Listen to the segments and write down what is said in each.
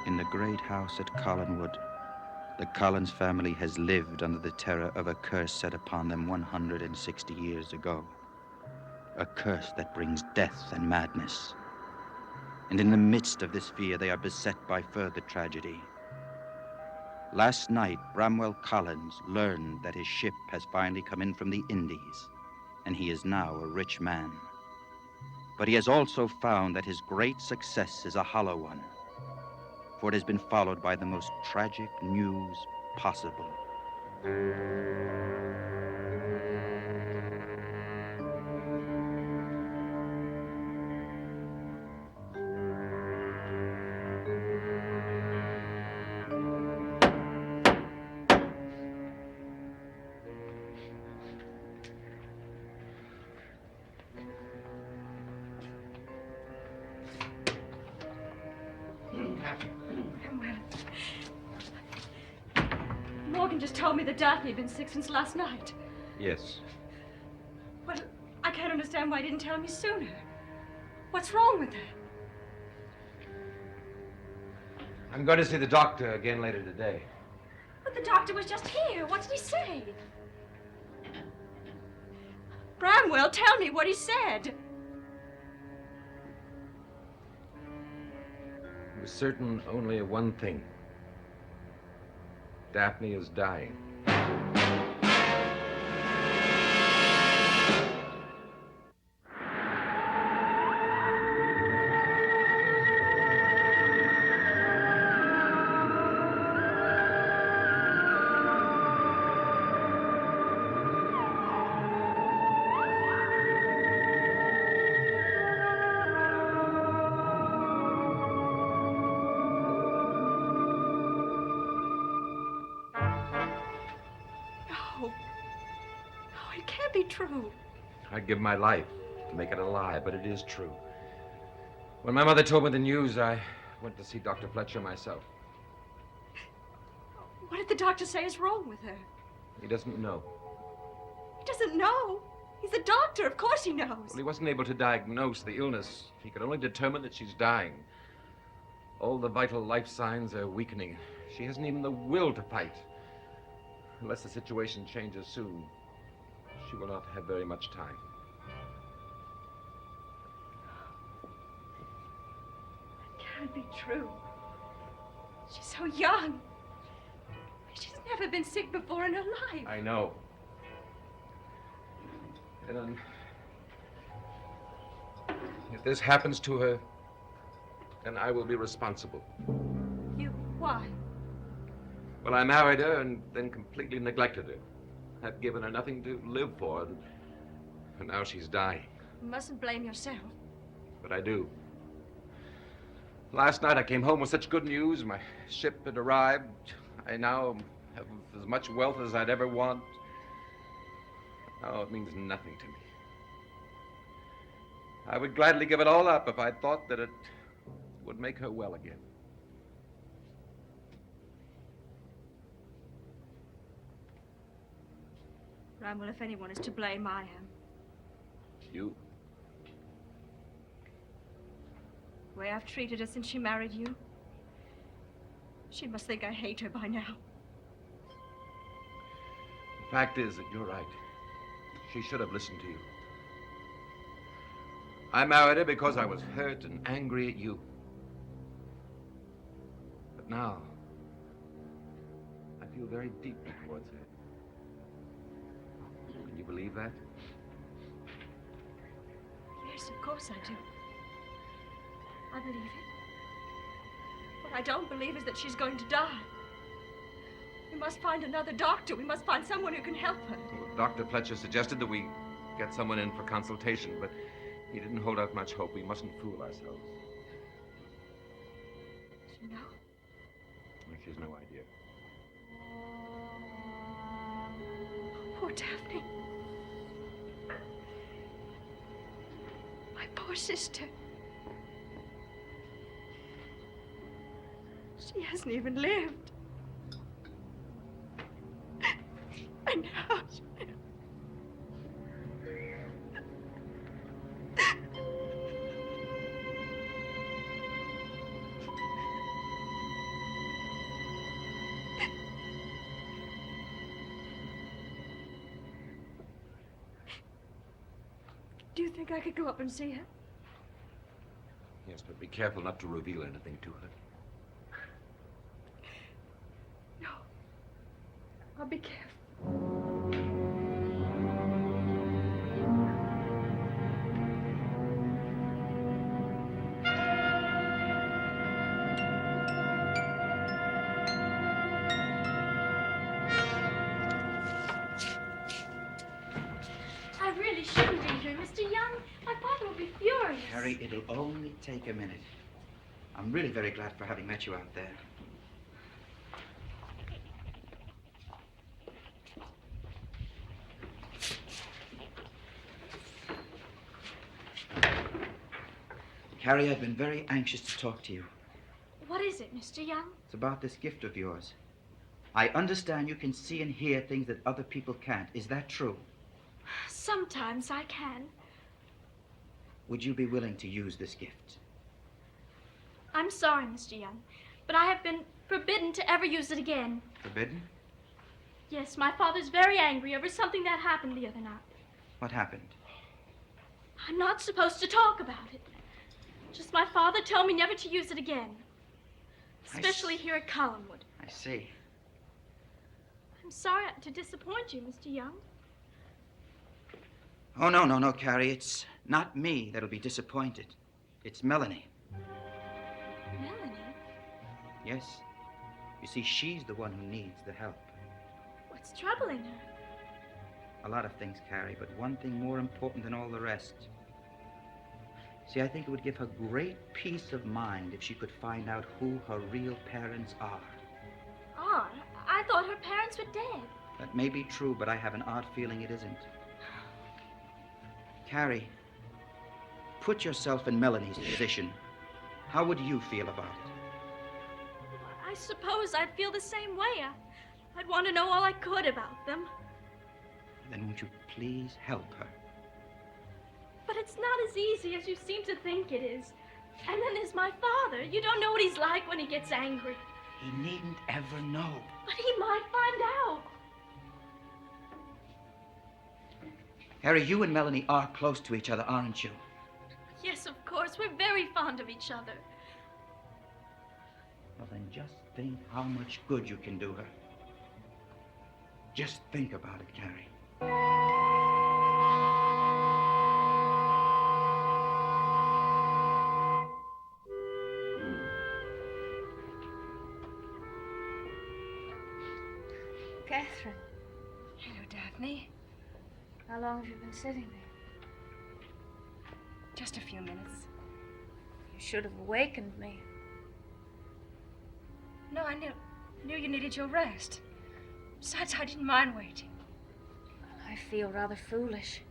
In the great house at Collinwood, the Collins family has lived under the terror of a curse set upon them 160 years ago. A curse that brings death and madness. And in the midst of this fear, they are beset by further tragedy. Last night, Bramwell Collins learned that his ship has finally come in from the Indies, and he is now a rich man. But he has also found that his great success is a hollow one, for it has been followed by the most tragic news possible. Morgan just told me that Daphne had been sick since last night. Yes. Well, I can't understand why he didn't tell me sooner. What's wrong with her? I'm going to see the doctor again later today. But the doctor was just here. What did he say? Bramwell, tell me what he said. He was certain only of one thing. Daphne is dying. It can't be true. I'd give my life to make it a lie, but it is true. When my mother told me the news, I went to see Dr. Fletcher myself. What did the doctor say is wrong with her? He doesn't know. He doesn't know? He's a doctor. Of course he knows. Well, he wasn't able to diagnose the illness. He could only determine that she's dying. All the vital life signs are weakening. She hasn't even the will to fight. Unless the situation changes soon, she will not have very much time. It can't be true. She's so young. She's never been sick before in her life. I know. And if this happens to her, then I will be responsible. You? Why? Well, I married her and then completely neglected her. I've given her nothing to live for, and now she's dying. You mustn't blame yourself. But I do. Last night I came home with such good news. My ship had arrived. I now have as much wealth as I'd ever want. Now it means nothing to me. I would gladly give it all up if I thought that it would make her well again. Bramwell, if anyone is to blame, I am. You? The way I've treated her since she married you. She must think I hate her by now. The fact is that you're right. She should have listened to you. I married her because I was hurt and angry at you. But now, I feel very deeply towards her. Can you believe that? Yes, of course I do. I believe it. What I don't believe is that she's going to die. We must find another doctor. We must find someone who can help her. Well, Dr. Fletcher suggested that we get someone in for consultation, but he didn't hold out much hope. We mustn't fool ourselves. Does she know? Well, she has no idea. Poor Daphne. My poor sister. She hasn't even lived. And now she... Do you think I could go up and see her? Yes, but be careful not to reveal anything to her. No. I'll be careful. I really shouldn't be here, Mr. Young. My father will be furious. Harry, it'll only take a minute. I'm really very glad for having met you out there. Carrie, I've been very anxious to talk to you. What is it, Mr. Young? It's about this gift of yours. I understand you can see and hear things that other people can't. Is that true? Sometimes I can. Would you be willing to use this gift? I'm sorry, Mr. Young, but I have been forbidden to ever use it again. Forbidden? Yes, my father's very angry over something that happened the other night. What happened? I'm not supposed to talk about it. Just my father told me never to use it again. Especially here at Collinwood. I see. I'm sorry to disappoint you, Mr. Young. Oh, no, Carrie. It's not me that'll be disappointed. It's Melanie. Melanie? Yes. You see, she's the one who needs the help. What's troubling her? A lot of things, Carrie, but one thing more important than all the rest. See, I think it would give her great peace of mind if she could find out who her real parents are. I thought her parents were dead. That may be true, but I have an odd feeling it isn't. Carrie, put yourself in Melanie's position. How would you feel about it? I suppose I'd feel the same way. I'd want to know all I could about them. Then won't you please help her? But it's not as easy as you seem to think it is. And then there's my father. You don't know what he's like when he gets angry. He needn't ever know. But he might find out. Harry, you and Melanie are close to each other, aren't you? Yes, of course. We're very fond of each other. Well, then just think how much good you can do her. Just think about it, Carrie. Catherine, Hello, Daphne. how long have you been sitting there? Just a few minutes. You should have awakened me. No, I knew you needed your rest. Besides, I didn't mind waiting. I feel rather foolish,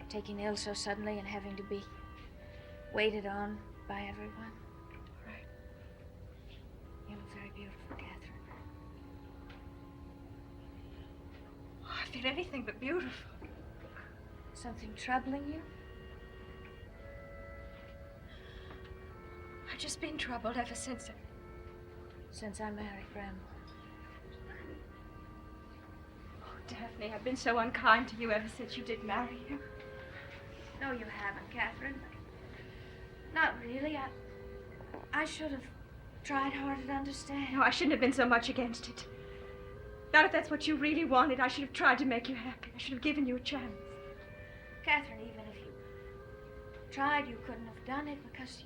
taking ill so suddenly and having to be waited on by everyone. Right. You look very beautiful, Catherine. Oh, I feel anything but beautiful. Something troubling you? I've just been troubled ever since. Since I married Grandma. Oh, Daphne, I've been so unkind to you ever since you did marry him. No, you haven't, Catherine. Not really. I should have tried harder to understand. No, I shouldn't have been so much against it. Not if that's what you really wanted. I should have tried to make you happy. I should have given you a chance. Catherine, even if you tried, you couldn't have done it because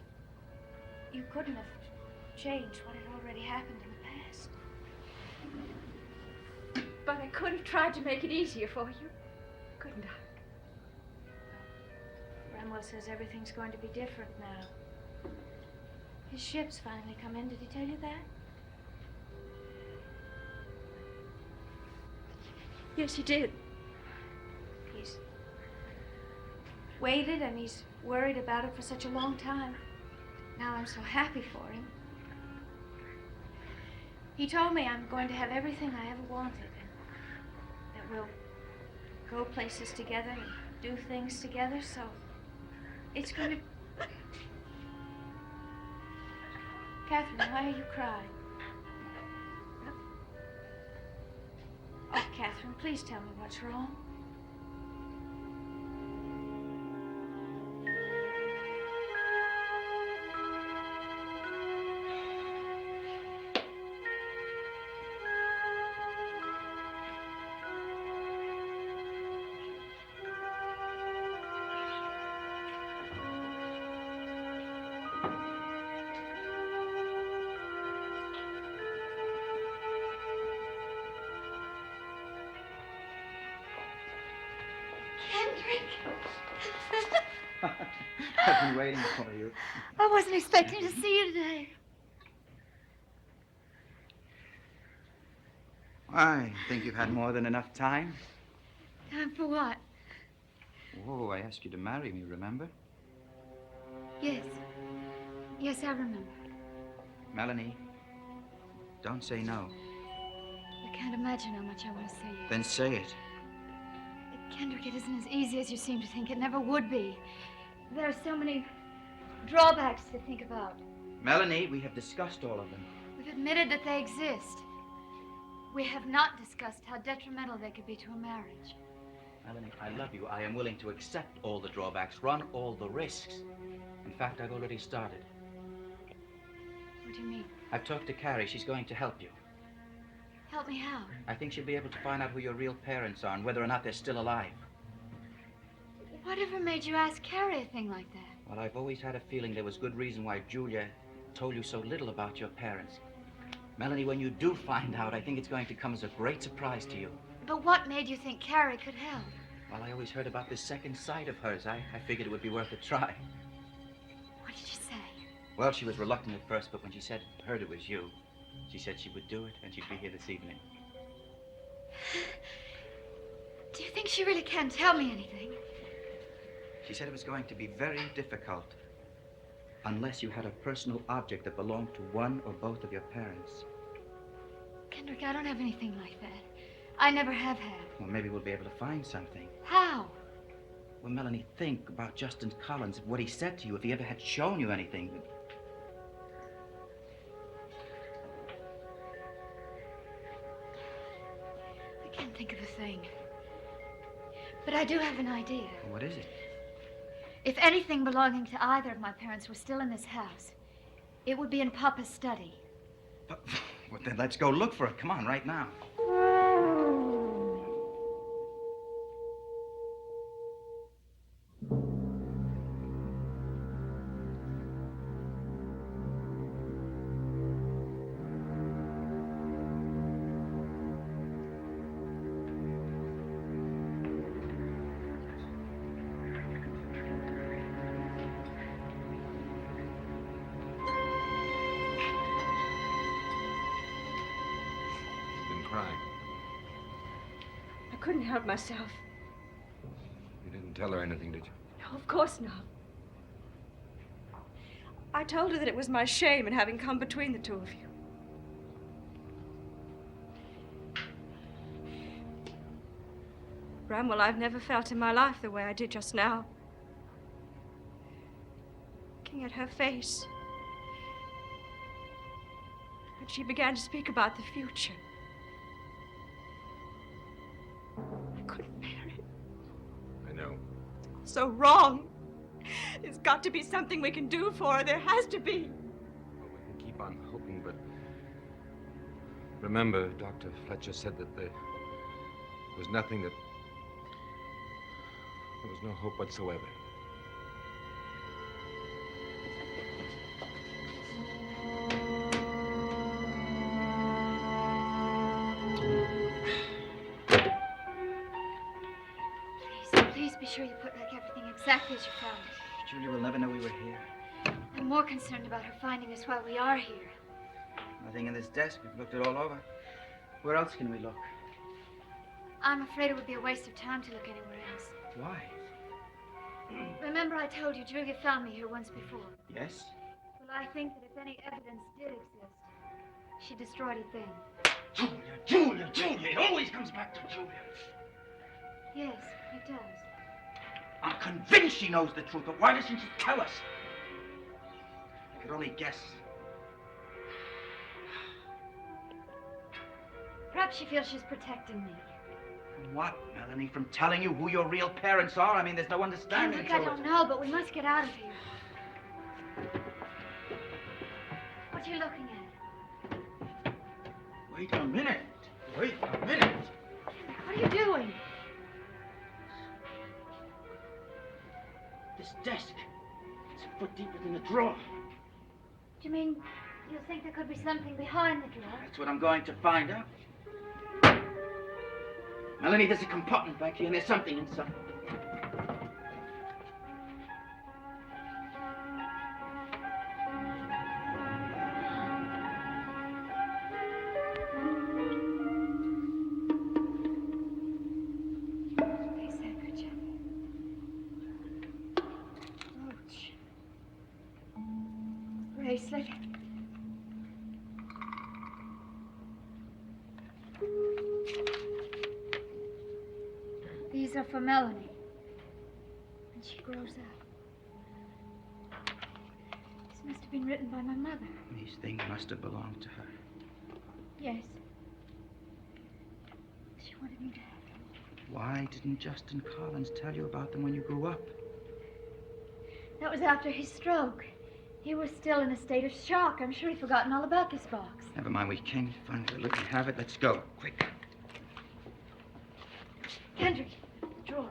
you couldn't have changed what had already happened in the past. But I could have tried to make it easier for you. Couldn't I? Bramwell says everything's going to be different now. His ship's finally come in. Did he tell you that? Yes, he did. He's waited and he's worried about it for such a long time. Now I'm so happy for him. He told me I'm going to have everything I ever wanted and that we'll go places together and do things together, so it's going to... Catherine, why are you crying? Oh, Catherine, please tell me what's wrong. I've been waiting for you. I wasn't expecting to see you today. I think you've had more than enough time. Time for what? Oh, I asked you to marry me, remember? Yes. Yes, I remember. Melanie, don't say no. I can't imagine how much I want to say yes. Then say it. Kendrick, it isn't as easy as you seem to think. It never would be. There are so many drawbacks to think about. Melanie, we have discussed all of them. We've admitted that they exist. We have not discussed how detrimental they could be to a marriage. Melanie, I love you. I am willing to accept all the drawbacks, run all the risks. In fact, I've already started. What do you mean? I've talked to Carrie. She's going to help you. Help me how? I think she'll be able to find out who your real parents are and whether or not they're still alive. Whatever made you ask Carrie a thing like that? Well, I've always had a feeling there was good reason why Julia told you so little about your parents. Melanie, when you do find out, I think it's going to come as a great surprise to you. But what made you think Carrie could help? Well, I always heard about this second sight of hers. I figured it would be worth a try. What did you say? Well, she was reluctant at first, but when she heard it was you, she said she would do it, and she'd be here this evening. Do you think she really can tell me anything? She said it was going to be very difficult, unless you had a personal object that belonged to one or both of your parents. Kendrick, I don't have anything like that. I never have had. Well, maybe we'll be able to find something. How? Well, Melanie, think about Justin Collins, what he said to you, if he ever had shown you anything. I can't think of a thing. But I do have an idea. What is it? If anything belonging to either of my parents was still in this house, it would be in Papa's study. Well, then let's go look for it. Come on, right now. Crying. I couldn't help myself. You didn't tell her anything, did you? No, of course not. I told her that it was my shame in having come between the two of you. Bramwell, I've never felt in my life the way I did just now. Looking at her face. And she began to speak about the future. I couldn't bear it. I know. So wrong. There's got to be something we can do for her. There has to be. Well, we can keep on hoping, but remember, Dr. Fletcher said that there was nothing that... There was no hope whatsoever. Please be sure you put back everything exactly as you found it. Julia will never know we were here. I'm more concerned about her finding us while we are here. Nothing in this desk. We've looked it all over. Where else can we look? I'm afraid it would be a waste of time to look anywhere else. Why? Remember I told you Julia found me here once before? Yes? Well, I think that if any evidence did exist, she destroyed it then. Julia! It always comes back to Julia. Yes, it does. I'm convinced she knows the truth, but why doesn't she tell us? I could only guess. Perhaps she feels she's protecting me. From what, Melanie? From telling you who your real parents are? I mean, there's no understanding. Kendrick, I don't know, but we must get out of here. What are you looking at? Wait a minute. Kendrick, what are you doing? This desk. It's a foot deeper than the drawer. Do you mean you think there could be something behind the drawer? That's what I'm going to find out. Melanie, there's a compartment back here, and there's something inside. bracelet. These are for Melanie. When she grows up. This must have been written by my mother. These things must have belonged to her. Yes. She wanted me to have them. Why didn't Justin Collins tell you about them when you grew up? That was after his stroke. He was still in a state of shock. I'm sure he'd forgotten all about this box. Never mind, we came to find it. Let me have it. Let's go. Quick. Kendrick, drawer.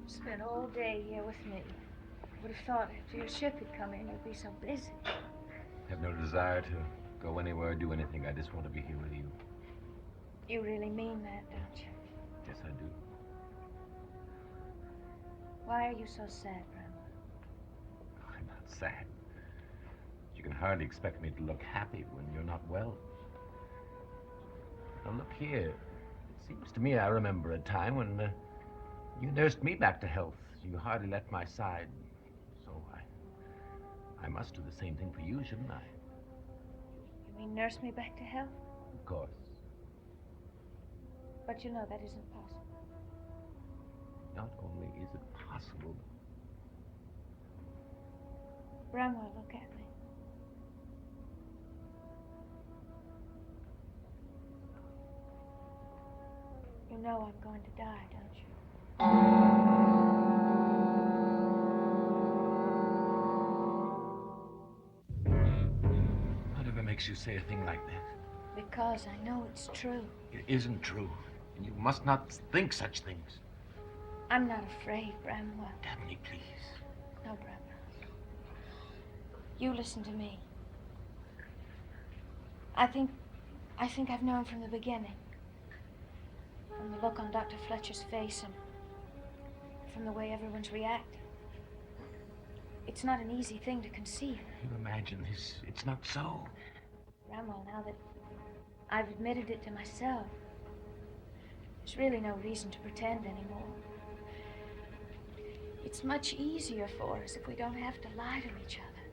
Spent all day here with me. Would have thought after your ship had come in, you'd be so busy. I have no desire to go anywhere or do anything. I just want to be here with you. You really mean that, don't you? Yes, I do. Why are you so sad, Grandma? I'm not sad. You can hardly expect me to look happy when you're not well. Now, look here. It seems to me I remember a time when you nursed me back to health. You hardly left my side. So I must do the same thing for you, shouldn't I? You mean nurse me back to health? Of course. But you know that isn't possible. Not only is it possible, Bramwell, look at me. You know I'm going to die, don't you? whatever makes you say a thing like that? Because I know it's true. It isn't true. And you must not think such things. I'm not afraid, Bramwell. Daphne, please. No, Bramwell. You listen to me. I think I've known from the beginning. From the look on Dr. Fletcher's face and from the way everyone's reacting. It's not an easy thing to conceive. You imagine this. It's not so. Bramwell, now that I've admitted it to myself, there's really no reason to pretend anymore. It's much easier for us if we don't have to lie to each other.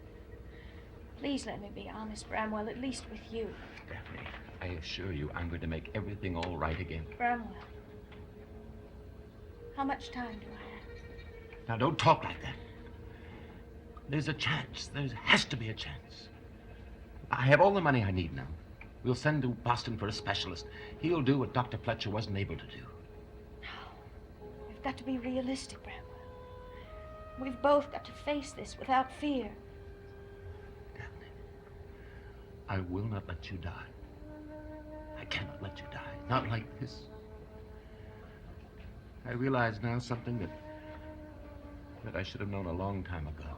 Please let me be honest, Bramwell, at least with you. Daphne, I assure you I'm going to make everything all right again. Bramwell, how much time do I have? Now, don't talk like that. There's a chance. There has to be a chance. I have all the money I need now. We'll send to Boston for a specialist. He'll do what Dr. Fletcher wasn't able to do. No. We've got to be realistic, Bramwell. We've both got to face this without fear. Daphne, I will not let you die. I cannot let you die. Not like this. I realize now something that I should have known a long time ago.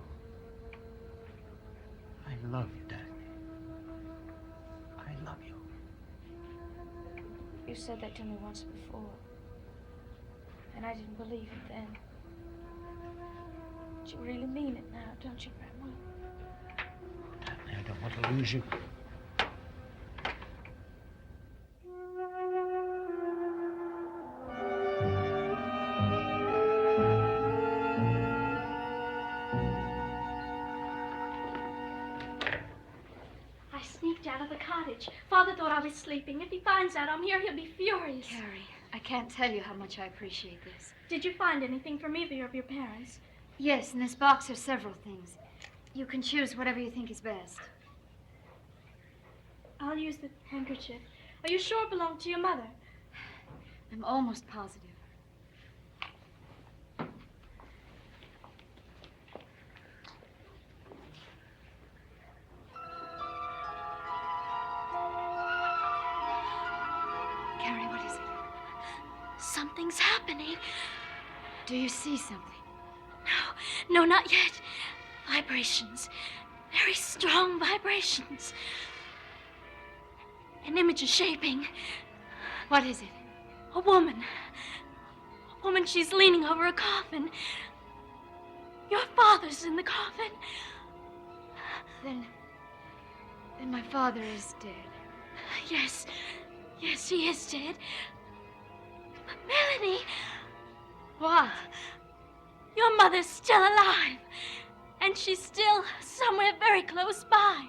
I love you, Daphne. I love you. You said that to me once before, and I didn't believe it then. But you really mean it now, don't you, Bramwell? Daphne, I don't want to lose you. I sneaked out of the cottage. Father thought I was sleeping. If he finds out I'm here, he'll be furious. Carrie, I can't tell you how much I appreciate this. Did you find anything from either of your parents? Yes, in this box are several things. You can choose whatever you think is best. I'll use the handkerchief. Are you sure it belonged to your mother? I'm almost positive. Carrie, what is it? Something's happening. Do you see something? No, not yet. Vibrations. Very strong vibrations. An image is shaping. What is it? A woman. A woman, she's leaning over a coffin. Your father's in the coffin. Then my father is dead. Yes. Yes, he is dead. But Melanie, What? your mother's still alive. And she's still somewhere very close by.